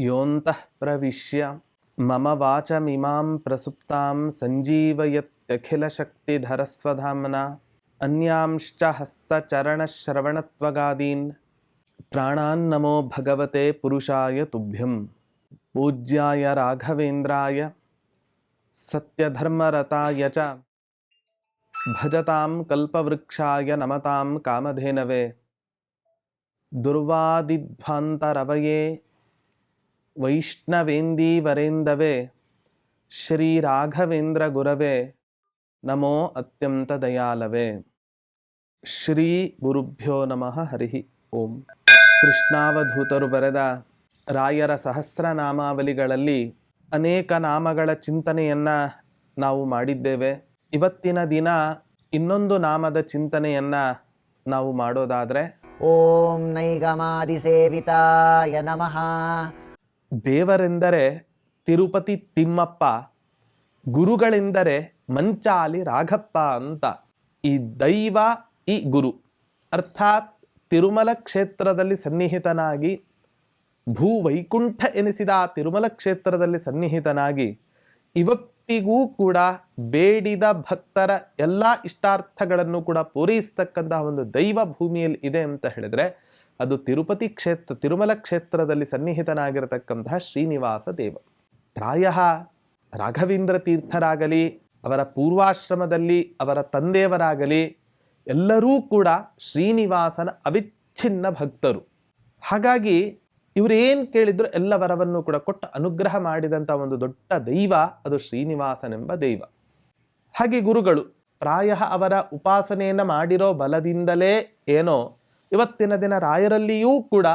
ಯೋಂತಃ ಪ್ರವಿಶ್ಯ ಮಮ ವಾಚಮಿಮಾಂ ಪ್ರಸುಪ್ತಾಂ ಸಂಜೀವಯತ್ಯಖಿಲಶಕ್ತಿಧರಸ್ವಧಾಮ್ನ ಅನ್ಯಾಂಶ್ಚ ಹಸ್ತಚರಣಶ್ರವಣತ್ವಗಾದೀನ್ ಪ್ರಾಣಾನ್ನಮೋ ಭಗವತೆ ಪುರುಷಾಯ ತುಭ್ಯಂ. ಪೂಜ್ಯಾಯ ರಾಘವೇಂದ್ರಾಯ ಸತ್ಯಧರ್ಮರತಾಯ ಚ ಭಜತಾಂ ಕಲ್ಪವೃಕ್ಷಾಯ ನಮತಾಂ ಕಾಮಧೇನವೇ. ದುರ್ವಾದಿಧ್ವಾಂತರವಯೇ ವೈಷ್ಣವೇಂದೀವರೇಂದವೇ ಶ್ರೀರಾಘವೇಂದ್ರ ಗುರವೇ ನಮೋ ಅತ್ಯಂತ ದಯಾಲವೇ. ಶ್ರೀ ಗುರುಭ್ಯೋ ನಮಃ. ಹರಿ ಓಂ. ಕೃಷ್ಣಾವಧೂತರು ಬರೆದ ರಾಯರ ಸಹಸ್ರನಾಮಾವಲಿಗಳಲ್ಲಿ ಅನೇಕ ನಾಮಗಳ ಚಿಂತನೆಯನ್ನು ನಾವು ಮಾಡಿದ್ದೇವೆ. ಇವತ್ತಿನ ದಿನ ಇನ್ನೊಂದು ನಾಮದ ಚಿಂತನೆಯನ್ನು ನಾವು ಮಾಡೋದಾದರೆ ಓಂ ನೈಗಮಾದಿಸೇವಿತಾಯ ನಮಃ. ದೇವರೆಂದರೆ ತಿರುಪತಿ ತಿಮ್ಮಪ್ಪ, ಗುರುಗಳೆಂದರೆ ಮಂಚಾಲಿ ರಾಘಪ್ಪ ಅಂತ. ಈ ದೈವ, ಈ ಗುರು ಅರ್ಥಾತ್ ತಿರುಮಲ ಕ್ಷೇತ್ರದಲ್ಲಿ ಸನ್ನಿಹಿತನಾಗಿ, ಭೂವೈಕುಂಠ ಎನಿಸಿದ ಆ ತಿರುಮಲ ಕ್ಷೇತ್ರದಲ್ಲಿ ಸನ್ನಿಹಿತನಾಗಿ ಇವತ್ತಿಗೂ ಕೂಡ ಬೇಡಿದ ಭಕ್ತರ ಎಲ್ಲ ಇಷ್ಟಾರ್ಥಗಳನ್ನು ಕೂಡ ಪೂರೈಸ್ತಕ್ಕಂತಹ ಒಂದು ದೈವ ಭೂಮಿಯಲ್ಲಿ ಇದೆ ಅಂತ ಹೇಳಿದ್ರೆ ಅದು ತಿರುಪತಿ ಕ್ಷೇತ್ರ, ತಿರುಮಲ ಕ್ಷೇತ್ರದಲ್ಲಿ ಸನ್ನಿಹಿತನಾಗಿರತಕ್ಕಂತಹ ಶ್ರೀನಿವಾಸ ದೇವ. ಪ್ರಾಯಃ ರಾಘವೇಂದ್ರ ತೀರ್ಥರಾಗಲಿ, ಅವರ ಪೂರ್ವಾಶ್ರಮದಲ್ಲಿ ಅವರ ತಂದೆಯವರಾಗಲಿ ಎಲ್ಲರೂ ಕೂಡ ಶ್ರೀನಿವಾಸನ ಅವಿಚ್ಛಿನ್ನ ಭಕ್ತರು. ಹಾಗಾಗಿ ಇವರೇನು ಕೇಳಿದ್ರು ಎಲ್ಲ ವರವನ್ನು ಕೂಡ ಕೊಟ್ಟು ಅನುಗ್ರಹ ಮಾಡಿದಂಥ ಒಂದು ದೊಡ್ಡ ದೈವ ಅದು ಶ್ರೀನಿವಾಸನೆಂಬ ದೈವ. ಹಾಗೆ ಗುರುಗಳು ಪ್ರಾಯಃ ಅವರ ಉಪಾಸನೆಯನ್ನು ಮಾಡಿರೋ ಬಲದಿಂದಲೇ ಏನೋ ಇವತ್ತಿನ ದಿನ ರಾಯರಲ್ಲಿಯೂ ಕೂಡ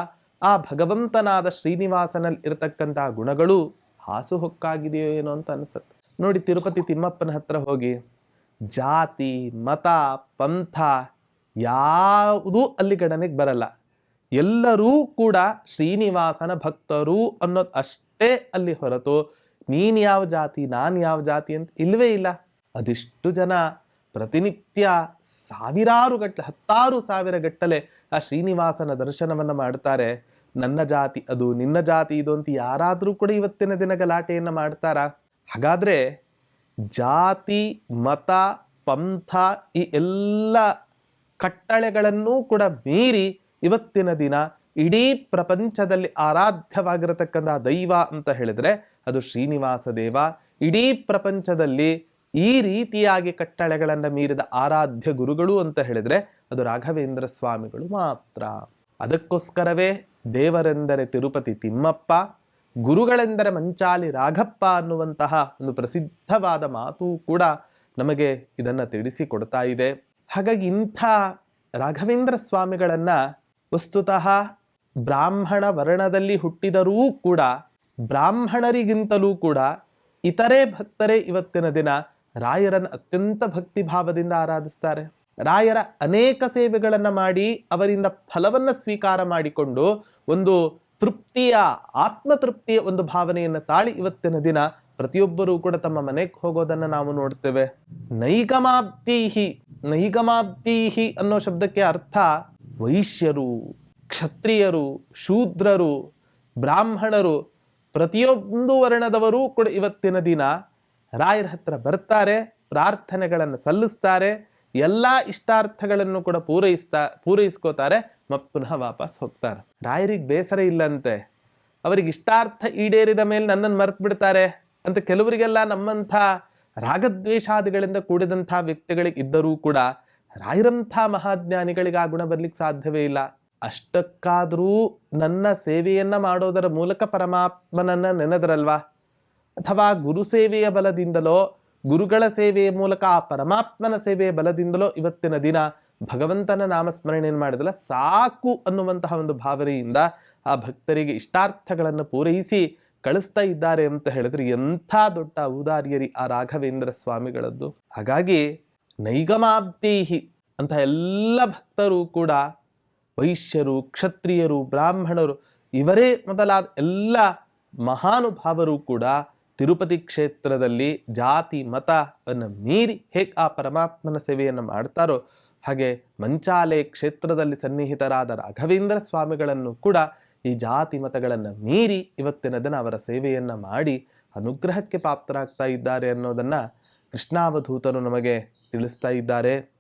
ಆ ಭಗವಂತನಾದ ಶ್ರೀನಿವಾಸನಲ್ಲಿ ಇರತಕ್ಕಂತಹ ಗುಣಗಳು ಹಾಸುಹೊಕ್ಕಾಗಿದೆಯೋ ಏನೋ ಅಂತ ಅನಿಸುತ್ತೆ. ನೋಡಿ, ತಿರುಪತಿ ತಿಮ್ಮಪ್ಪನ ಹತ್ರ ಹೋಗಿ ಜಾತಿ, ಮತ, ಪಂಥ ಯಾವುದೂ ಅಲ್ಲಿ ಗಣನೆಗೆ ಬರಲ್ಲ. ಎಲ್ಲರೂ ಕೂಡ ಶ್ರೀನಿವಾಸನ ಭಕ್ತರು ಅನ್ನೋದು ಅಷ್ಟೇ ಅಲ್ಲಿ ಹೊರತು ನೀನು ಯಾವ ಜಾತಿ, ನಾನು ಯಾವ ಜಾತಿ ಅಂತ ಇಲ್ಲವೇ ಇಲ್ಲ. ಅದಿಷ್ಟು ಜನ ಪ್ರತಿನಿತ್ಯ ಸಾವಿರಾರು ಗಟ್ಟಲೆ, 10,000 ಗಟ್ಟಲೆ ಆ ಶ್ರೀನಿವಾಸನ ದರ್ಶನವನ್ನು ಮಾಡ್ತಾರೆ. ನನ್ನ ಜಾತಿ ಅದು, ನಿನ್ನ ಜಾತಿ ಇದು ಅಂತ ಯಾರಾದರೂ ಕೂಡ ಇವತ್ತಿನ ದಿನ ಗಲಾಟೆಯನ್ನು ಮಾಡ್ತಾರಾ? ಹಾಗಾದರೆ ಜಾತಿ, ಮತ, ಪಂಥ ಈ ಎಲ್ಲ ಕಟ್ಟಳೆಗಳನ್ನೂ ಕೂಡ ಮೀರಿ ಇವತ್ತಿನ ದಿನ ಇಡೀ ಪ್ರಪಂಚದಲ್ಲಿ ಆರಾಧ್ಯವಾಗಿರತಕ್ಕಂಥ ದೈವ ಅಂತ ಹೇಳಿದ್ರೆ ಅದು ಶ್ರೀನಿವಾಸ ದೇವ. ಇಡೀ ಪ್ರಪಂಚದಲ್ಲಿ ಈ ರೀತಿಯಾಗಿ ಕಟ್ಟಳೆಗಳನ್ನು ಮೀರಿದ ಆರಾಧ್ಯ ಗುರುಗಳು ಅಂತ ಹೇಳಿದ್ರೆ ಅದು ರಾಘವೇಂದ್ರ ಸ್ವಾಮಿಗಳು ಮಾತ್ರ. ಅದಕ್ಕೋಸ್ಕರವೇ ದೇವರೆಂದರೆ ತಿರುಪತಿ ತಿಮ್ಮಪ್ಪ, ಗುರುಗಳೆಂದರೆ ಮಂಚಾಲಿ ರಾಘಪ್ಪ ಅನ್ನುವಂತಹ ಒಂದು ಪ್ರಸಿದ್ಧವಾದ ಮಾತು ಕೂಡ ನಮಗೆ ಇದನ್ನು ತಿಳಿಸಿಕೊಡ್ತಾ ಇದೆ. ಹಾಗಾಗಿ ಇಂಥ ರಾಘವೇಂದ್ರ ಸ್ವಾಮಿಗಳನ್ನು ವಸ್ತುತಃ ಬ್ರಾಹ್ಮಣ ವರ್ಣದಲ್ಲಿ ಹುಟ್ಟಿದರೂ ಕೂಡ ಬ್ರಾಹ್ಮಣರಿಗಿಂತಲೂ ಕೂಡ ಇತರೆ ಭಕ್ತರೇ ಇವತ್ತಿನ ದಿನ ರಾಯರನ್ನು ಅತ್ಯಂತ ಭಕ್ತಿ ಭಾವದಿಂದ ಆರಾಧಿಸ್ತಾರೆ. ರಾಯರ ಅನೇಕ ಸೇವೆಗಳನ್ನು ಮಾಡಿ ಅವರಿಂದ ಫಲವನ್ನು ಸ್ವೀಕಾರ ಮಾಡಿಕೊಂಡು ಒಂದು ತೃಪ್ತಿಯ, ಆತ್ಮತೃಪ್ತಿಯ ಒಂದು ಭಾವನೆಯನ್ನು ತಾಳಿ ಇವತ್ತಿನ ದಿನ ಪ್ರತಿಯೊಬ್ಬರೂ ಕೂಡ ತಮ್ಮ ಮನೆಗೆ ಹೋಗೋದನ್ನು ನಾವು ನೋಡ್ತೇವೆ. ನೈಗಮಾಬ್ದೀಹಿ ಅನ್ನೋ ಶಬ್ದಕ್ಕೆ ಅರ್ಥ ವೈಶ್ಯರು, ಕ್ಷತ್ರಿಯರು, ಶೂದ್ರರು, ಬ್ರಾಹ್ಮಣರು, ಪ್ರತಿಯೊಂದು ವರ್ಣದವರೂ ಕೂಡ ಇವತ್ತಿನ ದಿನ ರಾಯರ ಹತ್ರ ಬರ್ತಾರೆ, ಪ್ರಾರ್ಥನೆಗಳನ್ನು ಸಲ್ಲಿಸ್ತಾರೆ, ಎಲ್ಲ ಇಷ್ಟಾರ್ಥಗಳನ್ನು ಕೂಡ ಪೂರೈಸ್ಕೋತಾರೆ, ಮತ್ತು ಪುನಃ ವಾಪಸ್ ಹೋಗ್ತಾರೆ. ರಾಯರಿಗೆ ಬೇಸರ ಇಲ್ಲಂತೆ. ಅವರಿಗೆ ಇಷ್ಟಾರ್ಥ ಈಡೇರಿದ ಮೇಲೆ ನನ್ನನ್ನು ಮರೆತು ಬಿಡ್ತಾರೆ ಅಂತ ಕೆಲವರಿಗೆಲ್ಲ ನಮ್ಮಂಥ ರಾಗದ್ವೇಷಾದಿಗಳಿಂದ ಕೂಡಿದಂಥ ವ್ಯಕ್ತಿಗಳಿಗೆ ಇದ್ದರೂ ಕೂಡ ರಾಯರಂಥ ಮಹಾಜ್ಞಾನಿಗಳಿಗೆ ಆ ಗುಣ ಬರ್ಲಿಕ್ಕೆ ಸಾಧ್ಯವೇ ಇಲ್ಲ. ಅಷ್ಟಕ್ಕಾದರೂ ನನ್ನ ಸೇವೆಯನ್ನ ಮಾಡೋದರ ಮೂಲಕ ಪರಮಾತ್ಮನನ್ನ ನೆನೆದರಲ್ವಾ, ಅಥವಾ ಗುರು ಸೇವೆಯ ಬಲದಿಂದಲೋ, ಗುರುಗಳ ಸೇವೆಯ ಮೂಲಕ ಆ ಪರಮಾತ್ಮನ ಸೇವೆಯ ಬಲದಿಂದಲೋ ಇವತ್ತಿನ ದಿನ ಭಗವಂತನ ನಾಮಸ್ಮರಣೆಯನ್ನು ಮಾಡಿದಲ್ಲ ಸಾಕು ಅನ್ನುವಂತಹ ಒಂದು ಭಾವನೆಯಿಂದ ಆ ಭಕ್ತರಿಗೆ ಇಷ್ಟಾರ್ಥಗಳನ್ನು ಪೂರೈಸಿ ಕಳಿಸ್ತಾ ಇದ್ದಾರೆ ಅಂತ ಹೇಳಿದ್ರೆ ಎಂಥ ದೊಡ್ಡ ಔದಾರ್ಯರಿ ಆ ರಾಘವೇಂದ್ರ ಸ್ವಾಮಿಗಳದ್ದು. ಹಾಗಾಗಿ ನೈಗಮಾಬ್ದೀಹಿ ಅಂತ ಎಲ್ಲ ಭಕ್ತರು ಕೂಡ ವೈಶ್ಯರು, ಕ್ಷತ್ರಿಯರು, ಬ್ರಾಹ್ಮಣರು ಇವರೇ ಮೊದಲಾದ ಎಲ್ಲ ಮಹಾನುಭಾವರು ಕೂಡ ತಿರುಪತಿ ಕ್ಷೇತ್ರದಲ್ಲಿ ಜಾತಿ ಮತವನ್ನು ಮೀರಿ ಹೇಗೆ ಆ ಪರಮಾತ್ಮನ ಸೇವೆಯನ್ನು ಮಾಡ್ತಾರೋ ಹಾಗೆ ಮಂಚಾಲೆ ಕ್ಷೇತ್ರದಲ್ಲಿ ಸನ್ನಿಹಿತರಾದ ರಾಘವೇಂದ್ರ ಸ್ವಾಮಿಗಳನ್ನು ಕೂಡ ಈ ಜಾತಿ ಮತಗಳನ್ನು ಮೀರಿ ಇವತ್ತಿನ ದಿನ ಅವರ ಸೇವೆಯನ್ನು ಮಾಡಿ ಅನುಗ್ರಹಕ್ಕೆ ಪಾತ್ರರಾಗ್ತಾ ಇದ್ದಾರೆ ಅನ್ನೋದನ್ನು ಕೃಷ್ಣಾವಧೂತರು ನಮಗೆ ತಿಳಿಸ್ತಾ ಇದ್ದಾರೆ.